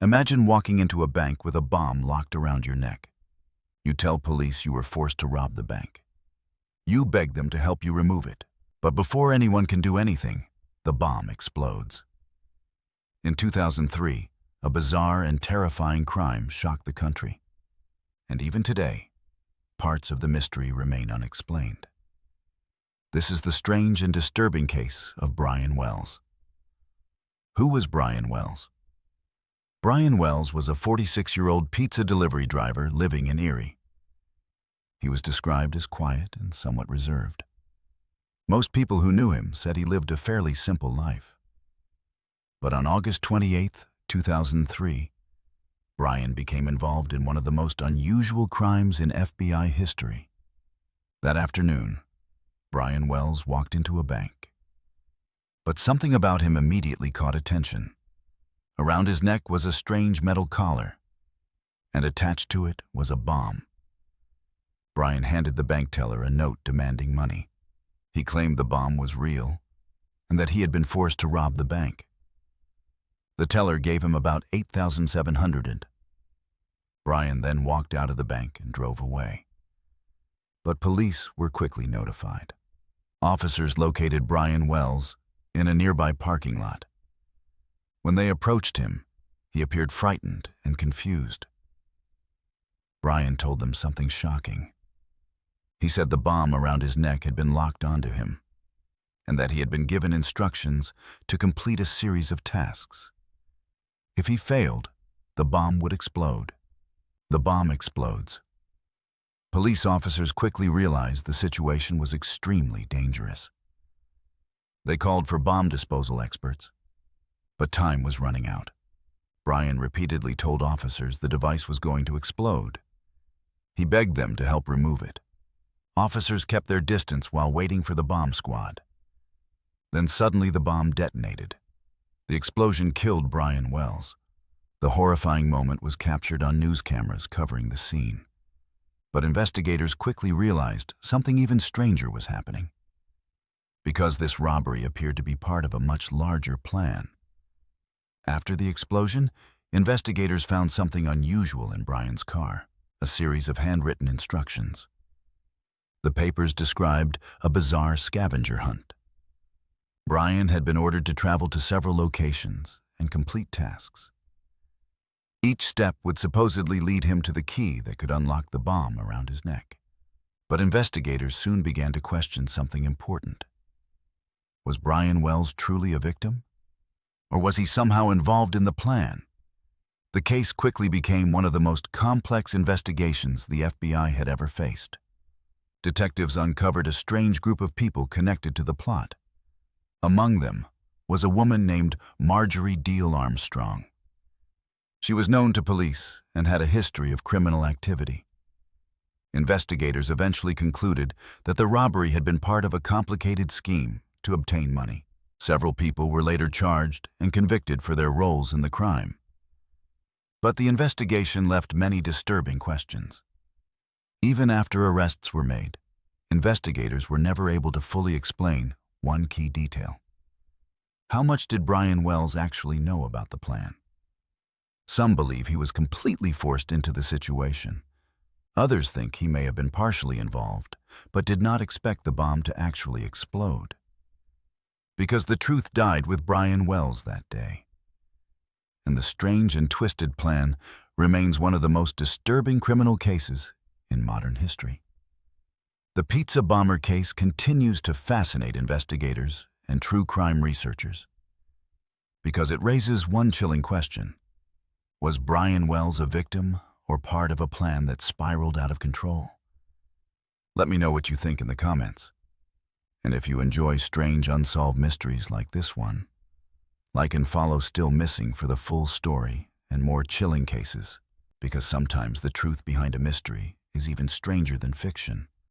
Imagine walking into a bank with a bomb locked around your neck. You tell police you were forced to rob the bank. You beg them to help you remove it. But before anyone can do anything, the bomb explodes. In 2003, a bizarre and terrifying crime shocked the country. And even today, parts of the mystery remain unexplained. This is the strange and disturbing case of Brian Wells. Who was Brian Wells? Brian Wells was a 46-year-old pizza delivery driver living in Erie. He was described as quiet and somewhat reserved. Most people who knew him said he lived a fairly simple life. But on August 28, 2003, Brian became involved in one of the most unusual crimes in FBI history. That afternoon, Brian Wells walked into a bank. But something about him immediately caught attention. Around his neck was a strange metal collar, and attached to it was a bomb. Brian handed the bank teller a note demanding money. He claimed the bomb was real, and that he had been forced to rob the bank. The teller gave him about $8,700. Brian then walked out of the bank and drove away. But police were quickly notified. Officers located Brian Wells in a nearby parking lot. When they approached him, he appeared frightened and confused. Brian told them something shocking. He said the bomb around his neck had been locked onto him, and that he had been given instructions to complete a series of tasks. If he failed, the bomb would explode. The bomb explodes. Police officers quickly realized the situation was extremely dangerous. They called for bomb disposal experts. But time was running out. Brian repeatedly told officers the device was going to explode. He begged them to help remove it. Officers kept their distance while waiting for the bomb squad. Then suddenly the bomb detonated. The explosion killed Brian Wells. The horrifying moment was captured on news cameras covering the scene. But investigators quickly realized something even stranger was happening. Because this robbery appeared to be part of a much larger plan. After the explosion, investigators found something unusual in Brian's car, a series of handwritten instructions. The papers described a bizarre scavenger hunt. Brian had been ordered to travel to several locations and complete tasks. Each step would supposedly lead him to the key that could unlock the bomb around his neck. But investigators soon began to question something important. Was Brian Wells truly a victim? Or was he somehow involved in the plan? The case quickly became one of the most complex investigations the FBI had ever faced. Detectives uncovered a strange group of people connected to the plot. Among them was a woman named Marjorie Deal Armstrong. She was known to police and had a history of criminal activity. Investigators eventually concluded that the robbery had been part of a complicated scheme to obtain money. Several people were later charged and convicted for their roles in the crime. But the investigation left many disturbing questions. Even after arrests were made, investigators were never able to fully explain one key detail. How much did Brian Wells actually know about the plan? Some believe he was completely forced into the situation. Others think he may have been partially involved, but did not expect the bomb to actually explode. Because the truth died with Brian Wells that day. And the strange and twisted plan remains one of the most disturbing criminal cases in modern history. The pizza bomber case continues to fascinate investigators and true crime researchers because it raises one chilling question. Was Brian Wells a victim or part of a plan that spiraled out of control? Let me know what you think in the comments. And if you enjoy strange unsolved mysteries like this one, like and follow Still Missing for the full story and more chilling cases, because sometimes the truth behind a mystery is even stranger than fiction.